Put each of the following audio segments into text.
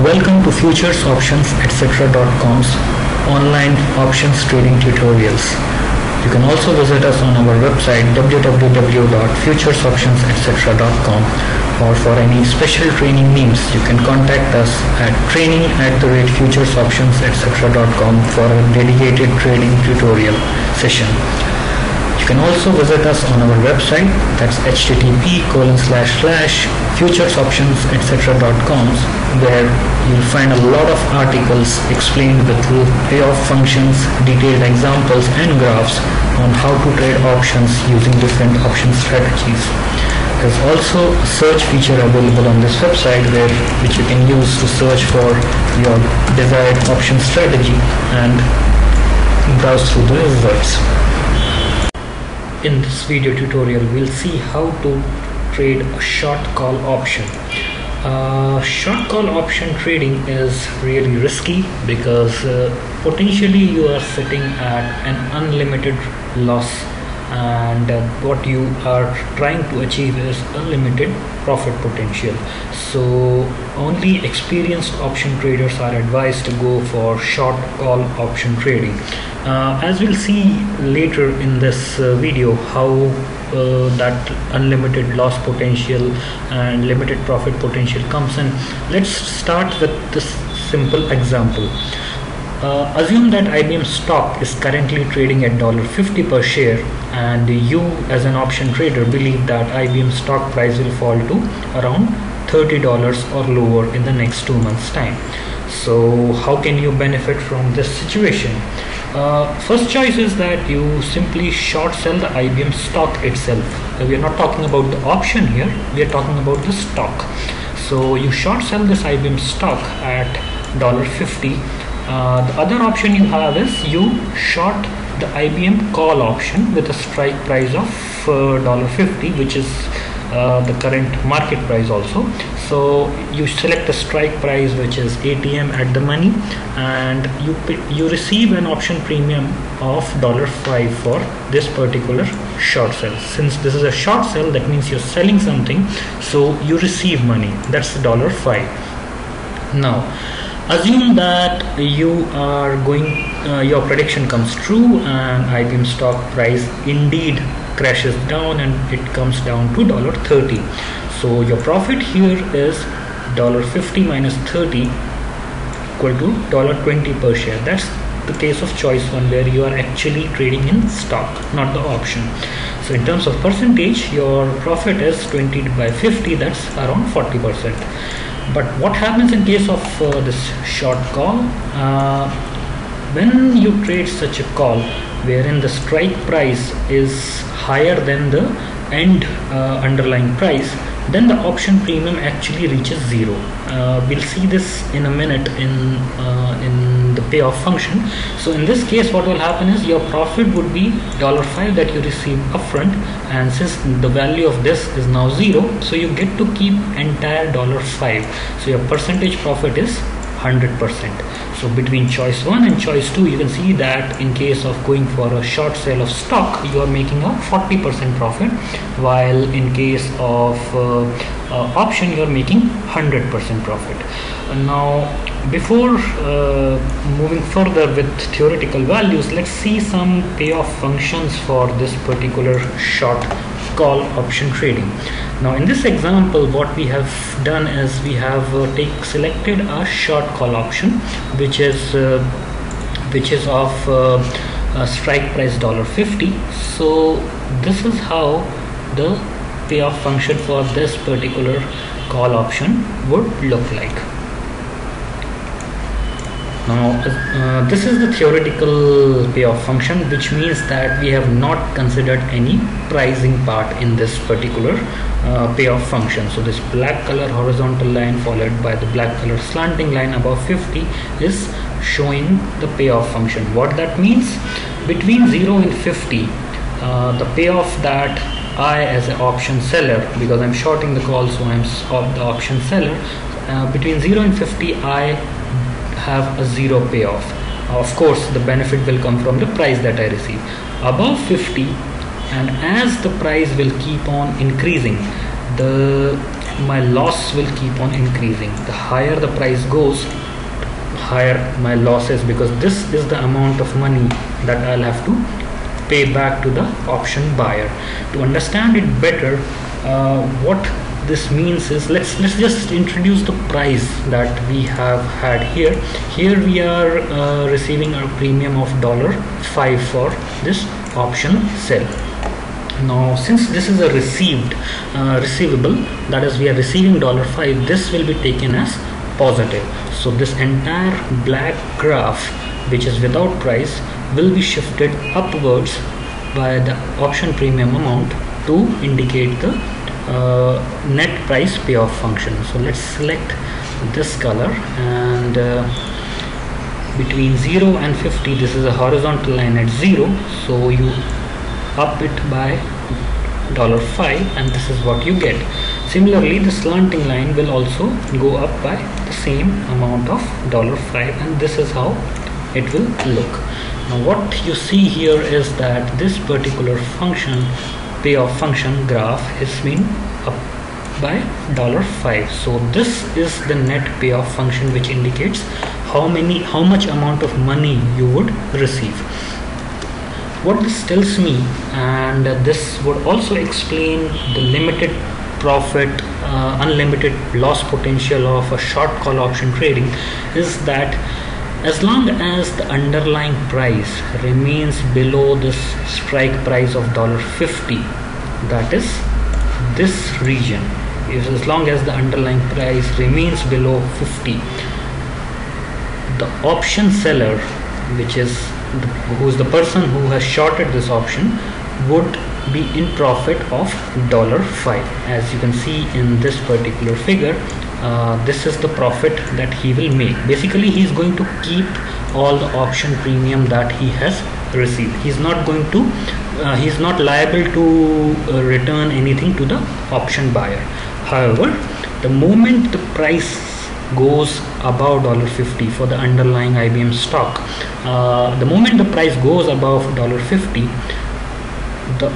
Welcome to FuturesOptionsETC.com's online options trading tutorials. You can also visit us on our website www.FuturesOptionsETC.com, or for any special training needs you can contact us at training@FuturesOptionsETC.com for a dedicated trading tutorial session. You can also visit us on our website, that's http://FuturesOptionsETC.com, where you'll find a lot of articles explained with payoff functions, detailed examples and graphs on how to trade options using different option strategies. There's also a search feature available on this website which you can use to search for your desired option strategy and browse through the results. In this video tutorial, we'll see how to trade a short call option. Short call option trading is really risky because potentially you are sitting at an unlimited loss, and what you are trying to achieve is unlimited profit potential. So only experienced option traders are advised to go for short call option trading. As we'll see later in this video how that unlimited loss potential and limited profit potential comes in. Let's start with this simple example. Assume that IBM stock is currently trading at $50 per share, and you as an option trader believe that IBM stock price will fall to around $30 or lower in the next 2 months time. So how can you benefit from this situation? First choice is that you simply short sell the IBM stock itself. We are not talking about the option here, we are talking about the stock. So you short sell this IBM stock at $50. The other option you have is you short the IBM call option with a strike price of $50, which is the current market price also. So you select a strike price which is ATM at the money, and you receive an option premium of $5 for this particular short sell. Since this is a short sell, that means you're selling something, so you receive money. That's $5. Now assume that you are your prediction comes true and IBM stock price indeed crashes down and it comes down to $30. So your profit here is $50 minus 30 equal to $20 per share. That's the case of choice one, where you are actually trading in stock, not the option. So in terms of percentage, your profit is 20 by 50, that's around 40%. But what happens in case of this short call? When you trade such a call wherein the strike price is higher than the end underlying price, then the option premium actually reaches zero. We'll see this in a minute in the payoff function. So in this case, what will happen is your profit would be $5 that you receive upfront, and since the value of this is now zero, so you get to keep entire $5. So your percentage profit is 100%. So between choice 1 and choice 2, you can see that in case of going for a short sale of stock, you are making a 40% profit, while in case of option, you are making 100% profit. Now before moving further with theoretical values, let's see some payoff functions for this particular short call option trading. Now in this example, what we have done is we have selected a short call option which is of strike price $50. So this is how the payoff function for this particular call option would look like. Now this is the theoretical payoff function, which means that we have not considered any pricing part in this particular payoff function. So this black color horizontal line followed by the black color slanting line above 50 is showing the payoff function. What that means, between 0 and 50, the payoff that I as an option seller, because I'm shorting the call, so I'm the option seller, between 0 and 50 I have a zero payoff. Of course the benefit will come from the price that I receive. Above 50, and as the price will keep on increasing, the my loss will keep on increasing. The higher the price goes, higher my loss is, because this is the amount of money that I'll have to pay back to the option buyer. To understand it better, what this means is, let's just introduce the price that we have had here. Here we are receiving a premium of $5 for this option sell. Now since this is a receivable, that is we are receiving $5, this will be taken as positive. So this entire black graph, which is without price, will be shifted upwards by the option premium amount to indicate the net price payoff function. So let's select this color, and between 0 and 50, this is a horizontal line at 0, so you up it by $5, and this is what you get. Similarly, the slanting line will also go up by the same amount of $5, and this is how it will look. Now what you see here is that this particular function, payoff function graph, is been up by $5. So this is the net payoff function, which indicates how much amount of money you would receive. What this tells me, and this would also explain the limited profit, unlimited loss potential of a short call option trading, is that as long as the underlying price remains below this strike price of $50, that is this region, as long as the underlying price remains below 50, the option seller, who is the person who has shorted this option, would be in profit of $5. As you can see in this particular figure, this is the profit that he will make. Basically, he is going to keep all the option premium that he has received. He's not liable to return anything to the option buyer. However, the moment the price goes above $50 for the underlying IBM stock, the moment the price goes above $50, the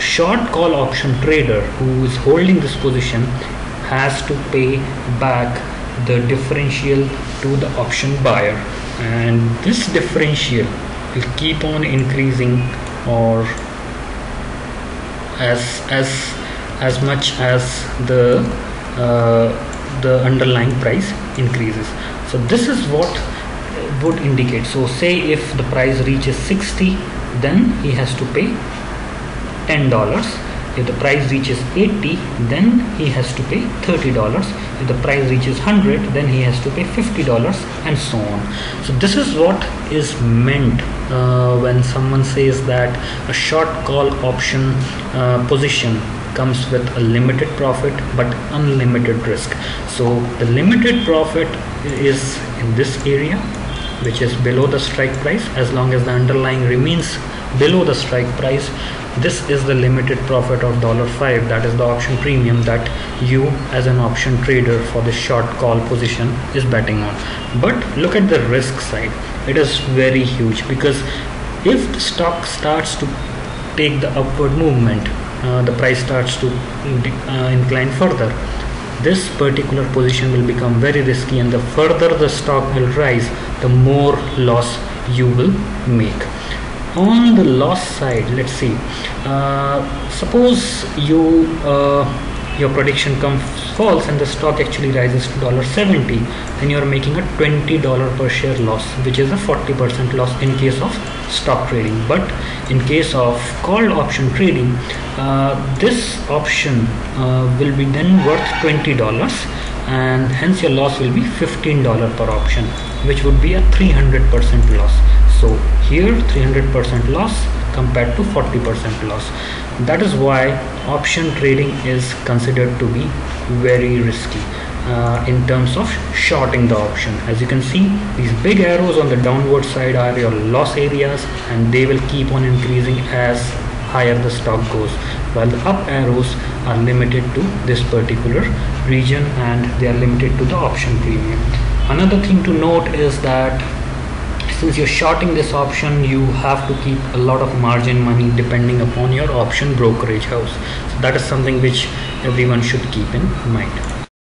short call option trader who is holding this position has to pay back the differential to the option buyer, and this differential will keep on increasing, or as much as the underlying price increases. So this is what would indicate. So say if the price reaches 60, then he has to pay $10. If the price reaches 80, then he has to pay $30. If the price reaches 100, then he has to pay $50, and so on. So this is what is meant when someone says that a short call option position comes with a limited profit but unlimited risk. So the limited profit is in this area, which is below the strike price. As long as the underlying remains below the strike price, this is the limited profit of $5. That is the option premium that you as an option trader for the short call position is betting on. But look at the risk side. It is very huge, because if the stock starts to take the upward movement, the price starts to incline further, this particular position will become very risky, and the further the stock will rise, the more loss you will make. On the loss side, let's see, suppose your prediction comes false and the stock actually rises to $70, then you are making a $20 per share loss, which is a 40% loss in case of stock trading. But in case of called option trading, this option will be then worth $20, and hence your loss will be $15 per option, which would be a 300% loss. So here 300% loss compared to 40% loss. That is why option trading is considered to be very risky in terms of shorting the option. As you can see, these big arrows on the downward side are your loss areas, and they will keep on increasing as higher the stock goes, while the up arrows are limited to this particular region, and they are limited to the option premium. Another thing to note is that since you're shorting this option, you have to keep a lot of margin money depending upon your option brokerage house. So that is something which everyone should keep in mind.